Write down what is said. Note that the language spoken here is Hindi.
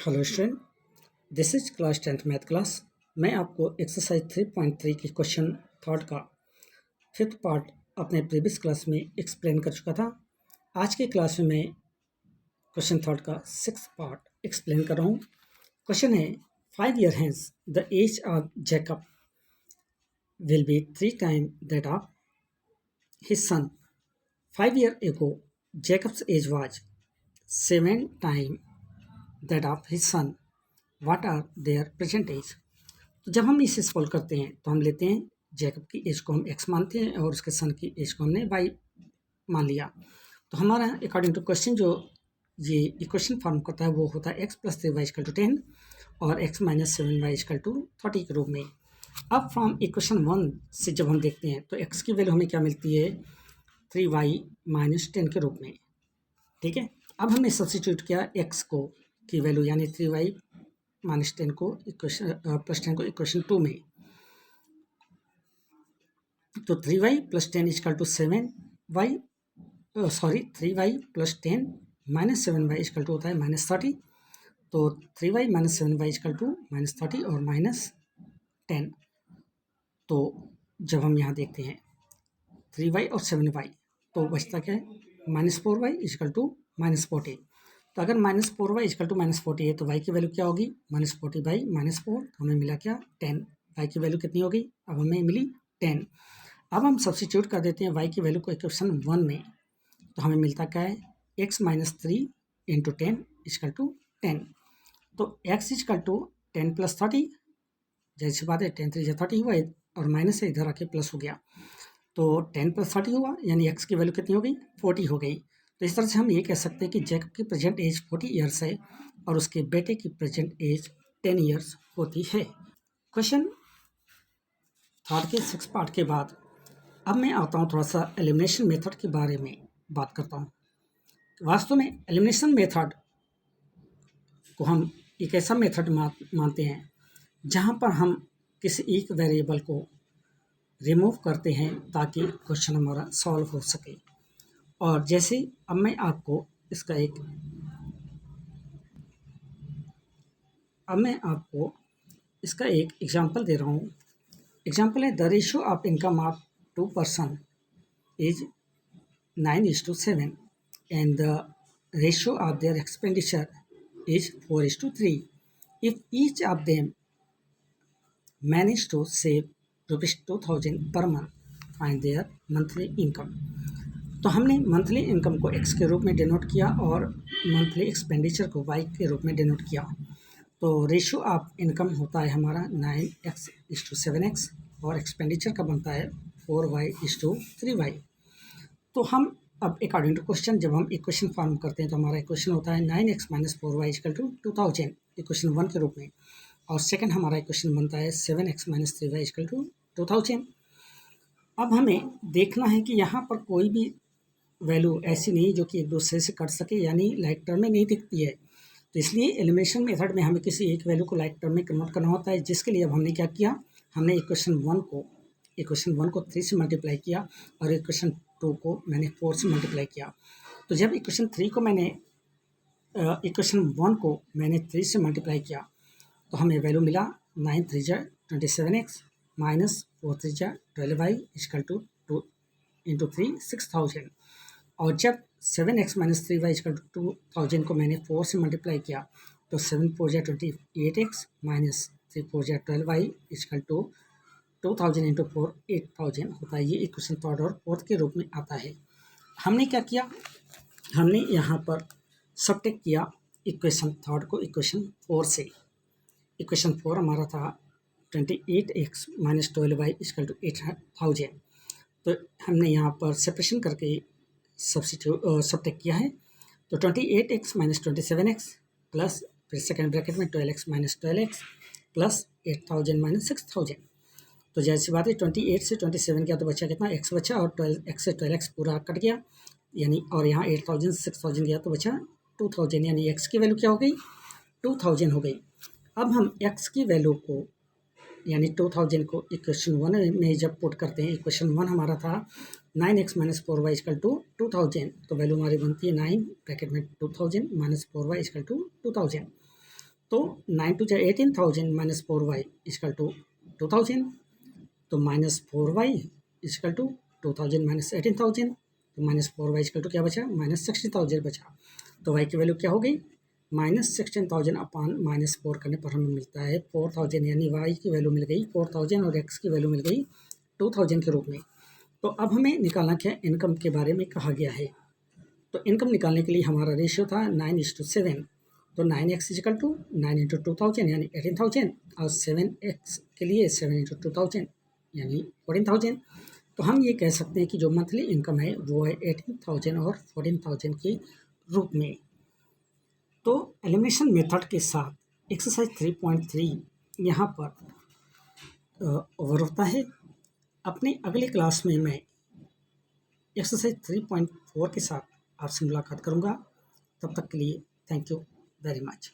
Hello student, this is class 10th math class. मैं आपको एक्सरसाइज 3.3 की क्वेश्चन थर्ड का फिफ्थ पार्ट अपने प्रीवियस क्लास में एक्सप्लेन कर चुका था। आज के क्लास में मैं क्वेश्चन थर्ड का सिक्स्थ पार्ट एक्सप्लेन कर रहा हूँ। क्वेश्चन है 5 years hence the age of Jacob will be 3 times that of his son. 5 years ago Jacob's age was 7 times that of his son. What are their present age? तो जब हम इसे सॉल्व करते हैं तो हम लेते हैं जैकब की एज को हम x मानते हैं और उसके सन की एज को हमने y मान लिया। तो हमारा अकॉर्डिंग टू क्वेश्चन जो ये इक्वेशन फॉर्म करता है वो होता है x + 3y = 10 और x - 7y = 30 के रूप में। अब फ्रॉम इक्वेशन 1 से जब हम देखते हैं तो x की वैल्यू हमें क्या मिलती है 3y - 10 के रूप में। ठीक है, अब हमने सब्स्टिट्यूट किया x को की वैल्यू यानी 3y - 10 को इक्वेशन +10 को इक्वेशन 2 में। तो 3y + 10 = 7y 3y + 10 - 7y = होता है -30। तो 3y - 7y = -30 और -10। तो जब हम यहाँ देखते हैं 3y और 7y तो बचता क्या है -4y = -40। तो अगर -4y = -40 है तो y की वैल्यू क्या होगी -40/-4। हमें मिला क्या 10। y की वैल्यू कितनी होगी अब हमें मिली 10। अब हम सब्स्टिट्यूट कर देते हैं y की वैल्यू को इक्वेशन 1 में। तो हमें मिलता क्या है x - 3 × 10 = 10। तो x = 10 + 30, जैसी बात है 10 3 × 30 हुआ और माइनस से इधर आके प्लस हो गया। तो 10 + 30 हुआ यानी x की वैल्यू कितनी हो गई 40 हो गई। तो इस तरह से हम ये कह सकते हैं कि जैकब की प्रेजेंट एज 40 ईयर्स है और उसके बेटे की प्रेजेंट एज 10 ईयर्स होती है। क्वेश्चन थर्ड के 6 पार्ट के बाद अब मैं आता हूँ थोड़ा सा एलिमिनेशन मेथड के बारे में बात करता हूँ। वास्तव में एलिमिनेशन मेथड को हम एक ऐसा मेथड मानते हैं जहाँ पर हम किसी एक वेरिएबल को रिमूव करते हैं ताकि क्वेश्चन हमारा सॉल्व हो सके। और जैसे अब मैं आपको इसका एक एग्जांपल दे रहा हूँ। एग्जांपल है the ratio of income of 2 person is 9:7 and the ratio of their expenditure is 4:3। If each of them manage to save ₹2000 per month find their monthly income. तो हमने मंथली इनकम को x के रूप में डिनोट किया और मंथली एक्सपेंडिचर को y के रूप में डिनोट किया। तो रेशियो ऑफ इनकम होता है हमारा 9x/7x और एक्सपेंडिचर का बनता है 4y/3y। तो हम अब अकॉर्डिंग टू क्वेश्चन जब हम इक्वेशन फॉर्म करते हैं तो हमारा इक्वेशन होता है 9x - 4y = 2000 इक्वेशन 1 के रूप में। और सेकंड हमारा इक्वेशन बनता है 7x - 3y = 2000। अब हमें देखना है कि यहाँ पर कोई भी वैल्यू ऐसी नहीं जो कि एक दूसरे से कट सके यानी लाइक टर्म में नहीं दिखती है। तो इसलिए एलिमिनेशन मेथड में हमें किसी एक वैल्यू को लाइक टर्म में कन्वर्ट करना होता है, जिसके लिए अब हमने क्या किया हमने इक्वेशन 1 को 3 से मल्टीप्लाई किया और इक्वेशन 2 को मैंने 4 से मल्टीप्लाई किया। तो जब इक्वेशन 1 को मैंने 3 से मल्टीप्लाई किया तो हमें वैल्यू मिला 9 3 = 27x -4 3 = 12y = 2 × 3 6000। और जब 7x - 3y = 2000 को मैंने 4 से मल्टीप्लाई किया तो 7 4 = 28x -3 4 = 12y = 2000 × 4 8000 होता है। ये इक्वेशन थर्ड और फोर्थ के रूप में आता है। हमने क्या किया हमने यहाँ पर सबट्रैक्ट किया इक्वेशन थर्ड को इक्वेशन 4 से। इक्वेशन 4 हमारा था 28x - 12y = 8000। तो हमने यहाँ पर सेपरेशन करके सबट्रैक्ट किया है। तो 28x - 27x प्लस फिर सेकेंड ब्रैकेट में 12x - 12x प्लस 8000 - 6000। तो जैसी बात है 28 से 27 गया तो बचा कितना x बचा और 12x से 12x पूरा कट गया यानी और यहाँ 8000 से 6000 गया तो बचा 2000 यानी x की वैल्यू क्या हो गई 2000 हो गई। अब हम x की वैल्यू को यानी 2000 को इक्वेशन 1 में जब पुट करते हैं इक्वेशन 1 हमारा था 9x - 4y = 2000। तो वैल्यू हमारी बनती है 9 ब्रैकेट में 2000 - 4y = 2000। तो 9 टू जा 18,000 माइनस 4y इजकल टू 2000, तो minus 4y is equal to 2000 minus 18,000, तो माइनस 4y इजकल टू क्या बचा, माइनस 16,000 बचा। तो y की वैल्यू क्या हो गई, माइनस 16,000 अपान माइनस 4 करने पर हमें मिलता है 4,000, यानी y की वैल्यू मिल गई 4,000 और x की वैल्यू मिल गई 2,000 के रूप में। तो अब हमें निकालना क्या, इनकम के बारे में कहा गया है। तो इनकम निकालने के लिए हमारा रेशियो था 9:7, तो 9x इजकल टू 9 इंटू 2000 यानी 18,000 और 7x के लिए 7 इंटू 2000 यानी 14,000। तो हम ये कह सकते हैं कि जो मंथली इनकम है वो है 18,000 और 14,000 के रूप में। तो एलिमिनेशन मेथड के साथ एक्सरसाइज 3.3 यहाँ पर ओवर होता है। अपने अगले क्लास में मैं एक्सरसाइज 3.4 के साथ आपसे मुलाकात करूँगा। तब तक के लिए थैंक यू वेरी मच।